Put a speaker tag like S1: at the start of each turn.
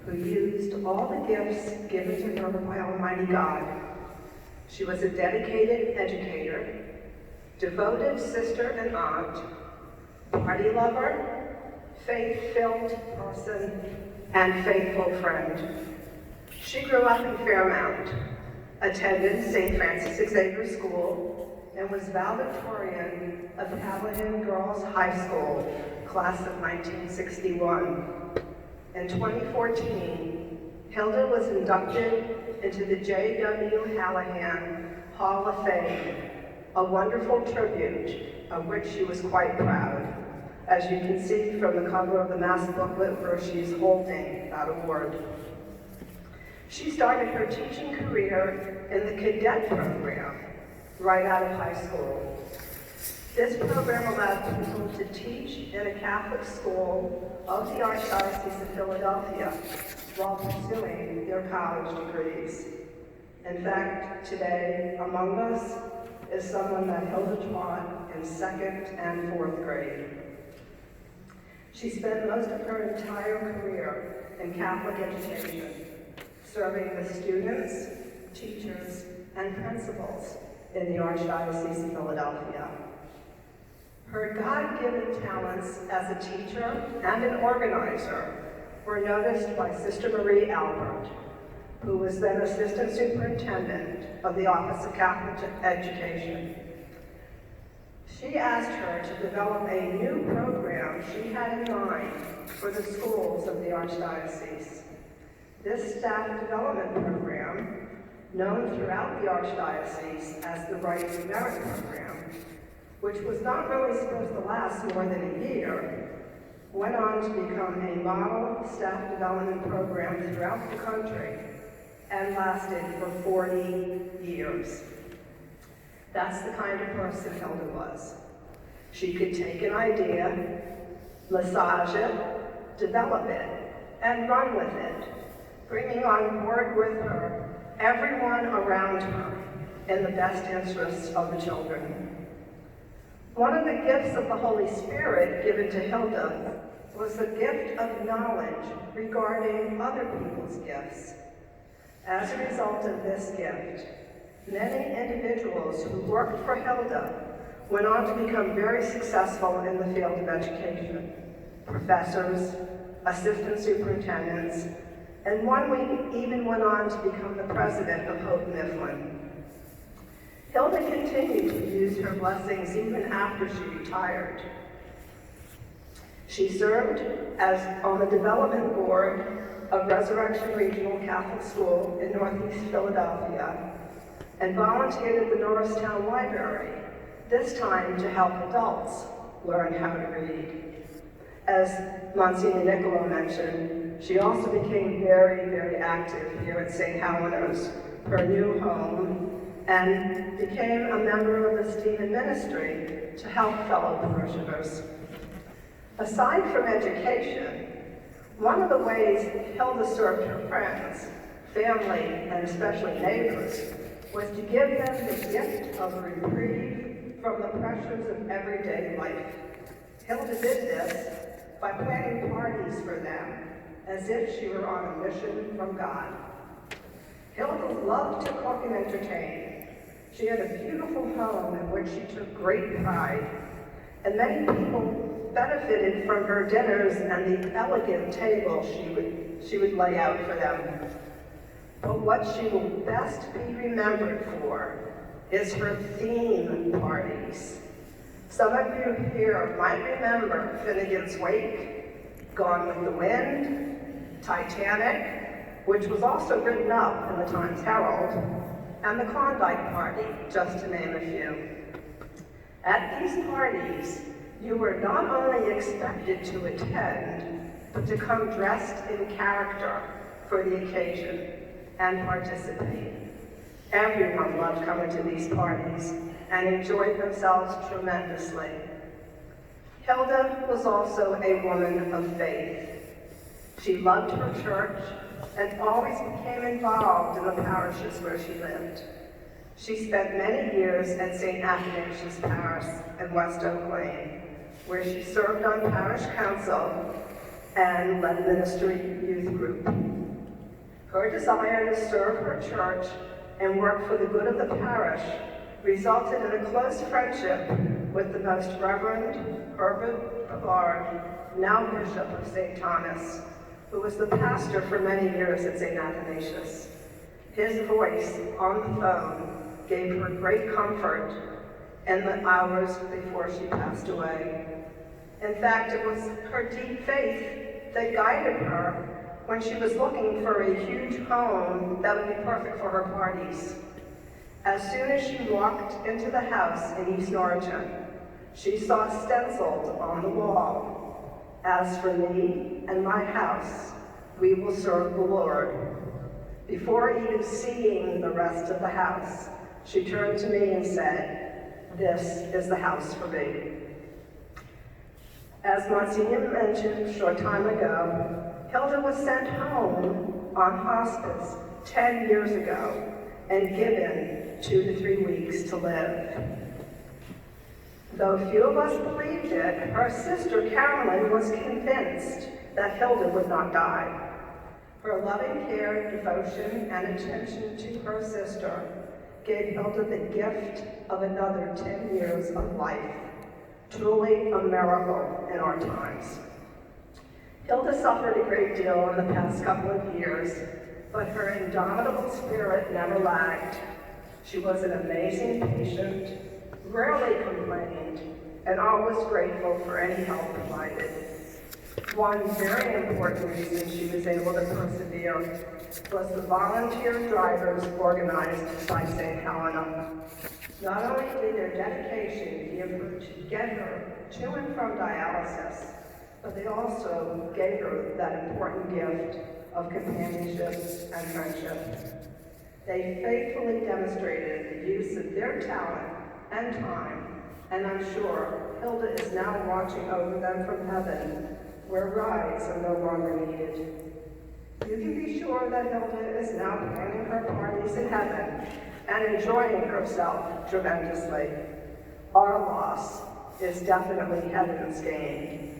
S1: who used all the gifts given to her by Almighty God. She was a dedicated educator, devoted sister and aunt, party lover, faith-filled person, and faithful friend. She grew up in Fairmount, attended St. Francis Xavier School, and was valedictorian of Paladin Girls High School, class of 1961. In 2014, Hilda was inducted into the J.W. Hallahan Hall of Fame, a wonderful tribute of which she was quite proud, as you can see from the cover of the Mass booklet where she's holding that award. She started her teaching career in the cadet program right out of high school. This program allowed people to teach in a Catholic school of the Archdiocese of Philadelphia while pursuing their college degrees. In fact, today among us is someone that Hilda taught in 2nd and 4th grade. She spent most of her entire career in Catholic education, serving the students, teachers, and principals in the Archdiocese of Philadelphia. Her God-given talents as a teacher and an organizer were noticed by Sister Marie Albert, who was then Assistant Superintendent of the Office of Catholic Education. She asked her to develop a new program she had in mind for the schools of the Archdiocese. This staff development program, known throughout the Archdiocese as the Right to Merit program, which was not really supposed to last more than a year, went on to become a model staff development program throughout the country and lasted for 40 years. That's the kind of person Hilda was. She could take an idea, massage it, develop it, and run with it, bringing on board with her everyone around her in the best interests of the children. One of the gifts of the Holy Spirit given to Hilda was the gift of knowledge regarding other people's gifts. As a result of this gift, many individuals who worked for Hilda went on to become very successful in the field of education. Professors, assistant superintendents, and one even went on to become the president of Hope Mifflin. Hilda continued to use her blessings even after she retired. She served on the development board of Resurrection Regional Catholic School in Northeast Philadelphia and volunteered at the Norristown Library, this time to help adults learn how to read. As Monsignor Niccolo mentioned, she also became very, very active here at St. Helena's, her new home, and became a member of the Stephen Ministry to help fellow parishioners. Aside from education, one of the ways Hilda served her friends, family, and especially neighbors was to give them the gift of reprieve from the pressures of everyday life. Hilda did this by planning parties for them as if she were on a mission from God. Hilda loved to cook and entertain. She had a beautiful home in which she took great pride, and many people benefited from her dinners and the elegant table she would lay out for them. But what she will best be remembered for is her theme parties. Some of you here might remember Finnegan's Wake, Gone with the Wind, Titanic, which was also written up in the Times Herald, and the Klondike Party, just to name a few. At these parties, you were not only expected to attend, but to come dressed in character for the occasion and participate. Everyone loved coming to these parties and enjoyed themselves tremendously. Hilda was also a woman of faith. She loved her church and always became involved in the parishes where she lived. She spent many years at St. Athanasius Parish in West Oak Lane, where she served on parish council and led ministry youth group. Her desire to serve her church and work for the good of the parish resulted in a close friendship with the Most Reverend Herbert Bavard, now Bishop of St. Thomas, who was the pastor for many years at St. Athanasius. His voice on the phone gave her great comfort in the hours before she passed away. In fact, it was her deep faith that guided her when she was looking for a huge home that would be perfect for her parties. As soon as she walked into the house in East Norriton, she saw stenciled on the wall, "As for me and my house, we will serve the Lord." Before even seeing the rest of the house, she turned to me and said, "This is the house for me." As Monsignor mentioned a short time ago, Hilda was sent home on hospice 10 years ago and given 2 to 3 weeks to live. Though few of us believed it, her sister Carolyn was convinced that Hilda would not die. Her loving care, devotion, and attention to her sister gave Hilda the gift of another 10 years of life. Truly a miracle in our times. Hilda suffered a great deal in the past couple of years, but her indomitable spirit never lagged. She was an amazing patient, rarely complained, and always grateful for any help provided. One very important reason she was able to persevere was the volunteer drivers organized by St. Helena. Not only did their dedication get her to and from dialysis, but they also gave her that important gift of companionship and friendship. They faithfully demonstrated the use of their talent and time, and I'm sure Hilda is now watching over them from heaven, where rides are no longer needed. You can be sure that Hilda is now planning her parties in heaven and enjoying herself tremendously. Our loss is definitely heaven's gain.